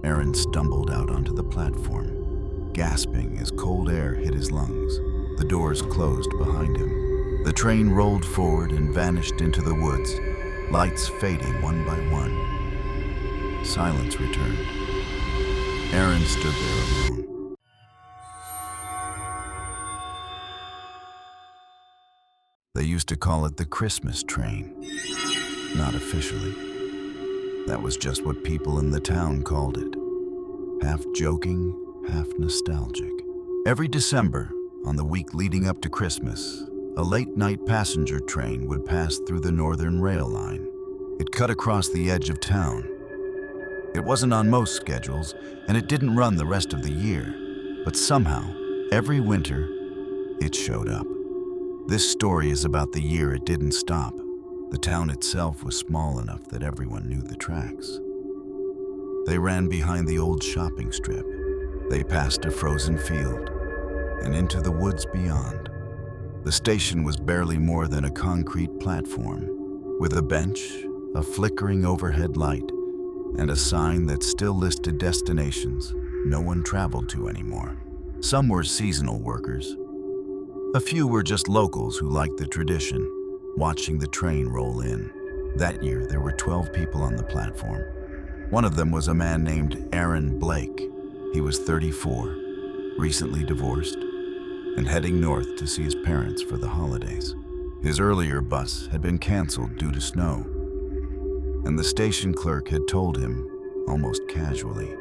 Aaron stumbled out onto the platform, gasping as cold air hit his lungs. The doors closed behind him. The train rolled forward and vanished into the woods, lights fading one by one. Silence returned. Aaron stood there alone. They used to call it the Christmas train. Not officially. That was just what people in the town called it. Half joking, half nostalgic. Every December, on the week leading up to Christmas, a late-night passenger train would pass through the Northern Rail line. It cut across the edge of town. It wasn't on most schedules, and it didn't run the rest of the year. But somehow, every winter, it showed up. This story is about the year it didn't stop. The town itself was small enough that everyone knew the tracks. They ran behind the old shopping strip. They passed a frozen field and into the woods beyond. The station was barely more than a concrete platform, with a bench, a flickering overhead light, and a sign that still listed destinations no one traveled to anymore. Some were seasonal workers. A few were just locals who liked the tradition, watching the train roll in. That year, there were 12 people on the platform. One of them was a man named Aaron Blake. He was 34, recently divorced, and heading north to see his parents for the holidays. His earlier bus had been canceled due to snow, and the station clerk had told him, almost casually,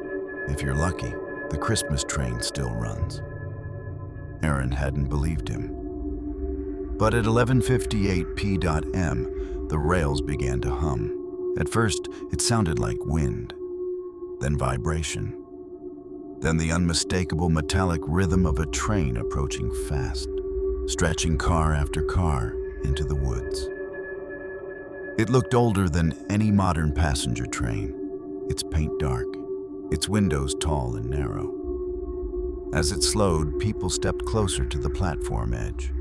"If you're lucky, the Christmas train still runs." Aaron hadn't believed him. But at 11:58 p.m, the rails began to hum. At first, it sounded like wind, then vibration, then the unmistakable metallic rhythm of a train approaching fast, stretching car after car into the woods. It looked older than any modern passenger train, its paint dark, its windows tall and narrow. As it slowed, people stepped closer to the platform edge.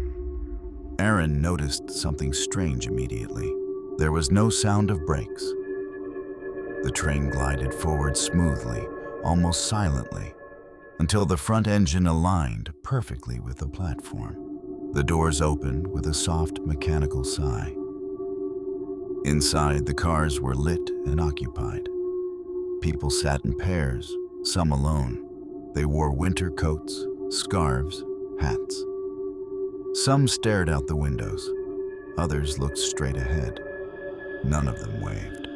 Aaron noticed something strange immediately. There was no sound of brakes. The train glided forward smoothly, almost silently, until the front engine aligned perfectly with the platform. The doors opened with a soft mechanical sigh. Inside, the cars were lit and occupied. People sat in pairs, some alone. They wore winter coats, scarves, hats. Some stared out the windows. Others looked straight ahead. None of them waved,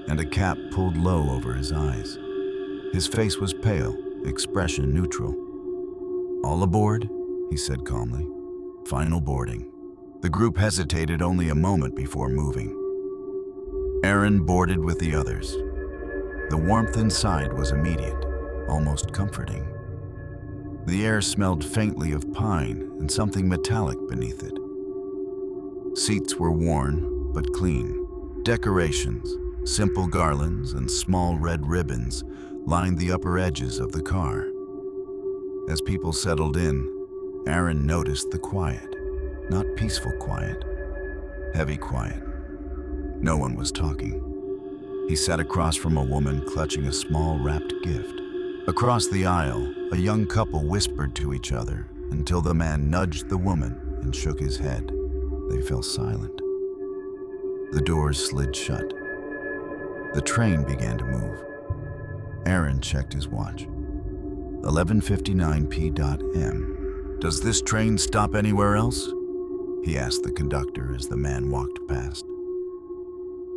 and a cap pulled low over his eyes. His face was pale, expression neutral. "All aboard," he said calmly. "Final boarding." The group hesitated only a moment before moving. Aaron boarded with the others. The warmth inside was immediate, almost comforting. The air smelled faintly of pine and something metallic beneath it. Seats were worn, but clean. Decorations, simple garlands and small red ribbons lined the upper edges of the car. As people settled in, Aaron noticed the quiet. Not peaceful quiet, heavy quiet. No one was talking. He sat across from a woman clutching a small wrapped gift. Across the aisle, a young couple whispered to each other until the man nudged the woman and shook his head. They fell silent. The doors slid shut. The train began to move. Aaron checked his watch. 11:59 p.m. "Does this train stop anywhere else?" he asked the conductor as the man walked past.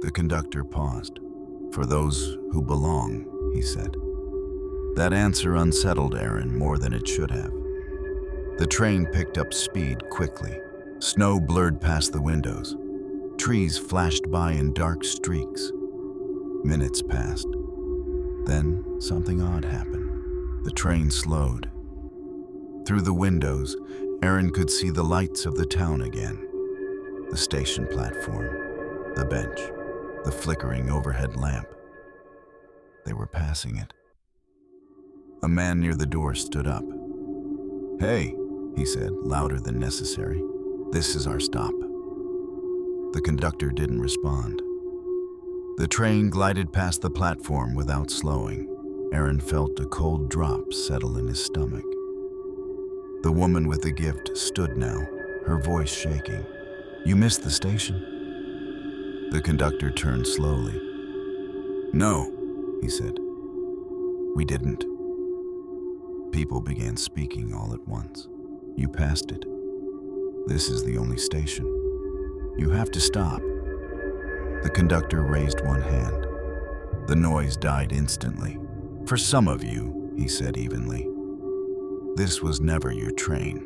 The conductor paused. "For those who belong," he said. That answer unsettled Aaron more than it should have. The train picked up speed quickly. Snow blurred past the windows. Trees flashed by in dark streaks. Minutes passed. Then something odd happened. The train slowed. Through the windows, Aaron could see the lights of the town again. The station platform, the bench, the flickering overhead lamp. They were passing it. A man near the door stood up. "Hey," he said, louder than necessary. "This is our stop." The conductor didn't respond. The train glided past the platform without slowing. Aaron felt a cold drop settle in his stomach. The woman with the gift stood now, her voice shaking. "You missed the station?" The conductor turned slowly. "No," he said. "We didn't." People began speaking all at once. "You passed it. This is the only station. You have to stop." The conductor raised one hand. The noise died instantly. "For some of you," he said evenly, "this was never your train."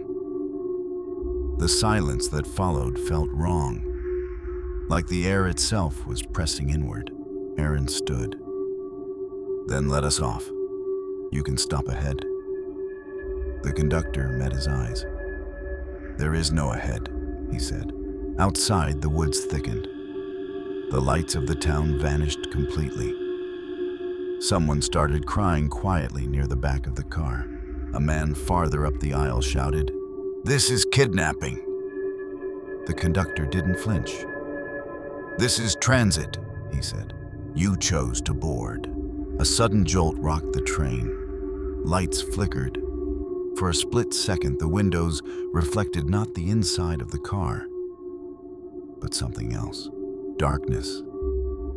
The silence that followed felt wrong, like the air itself was pressing inward. Aaron stood. "Then let us off. You can stop ahead." The conductor met his eyes. "There is no ahead," he said. Outside, the woods thickened. The lights of the town vanished completely. Someone started crying quietly near the back of the car. A man farther up the aisle shouted, "This is kidnapping." The conductor didn't flinch. "This is transit," he said. "You chose to board." A sudden jolt rocked the train. Lights flickered. For a split second, the windows reflected not the inside of the car, but something else. Darkness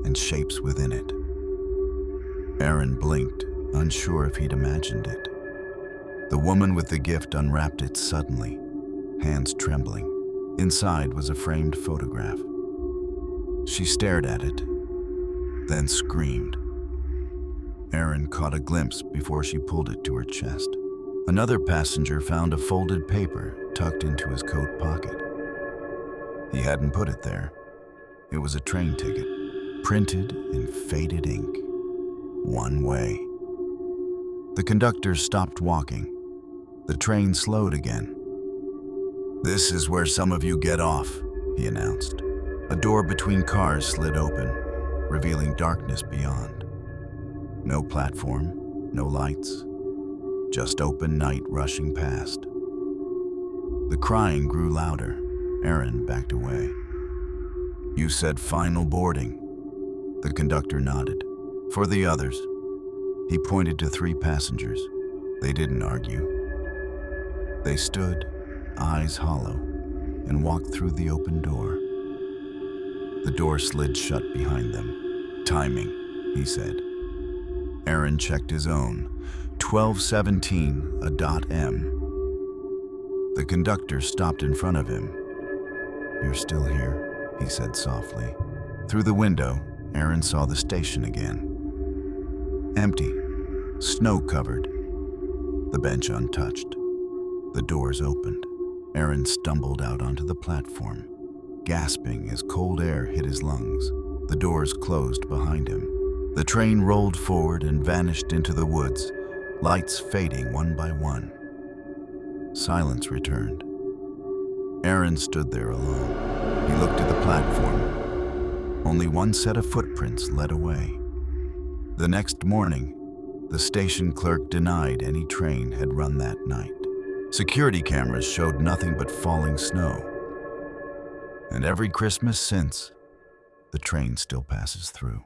and shapes within it. Aaron blinked, unsure if he'd imagined it. The woman with the gift unwrapped it suddenly, hands trembling. Inside was a framed photograph. She stared at it, then screamed. Aaron caught a glimpse before she pulled it to her chest. Another passenger found a folded paper tucked into his coat pocket. He hadn't put it there. It was a train ticket, printed in faded ink. One way. The conductor stopped walking. The train slowed again. "This is where some of you get off," he announced. A door between cars slid open, revealing darkness beyond. No platform, no lights, just open night rushing past. The crying grew louder. Aaron backed away. "You said final boarding." The conductor nodded. "For the others." He pointed to 3 passengers. They didn't argue. They stood, eyes hollow, and walked through the open door. The door slid shut behind them. "Timing," he said. Aaron checked his own. 12:17, a dot M. The conductor stopped in front of him. "You're still here," he said softly. Through the window, Aaron saw the station again. Empty, snow-covered, the bench untouched. The doors opened. Aaron stumbled out onto the platform, gasping as cold air hit his lungs. The doors closed behind him. The train rolled forward and vanished into the woods, lights fading one by one. Silence returned. Aaron stood there alone. He looked at the platform. Only one set of footprints led away. The next morning, the station clerk denied any train had run that night. Security cameras showed nothing but falling snow. And every Christmas since, the train still passes through.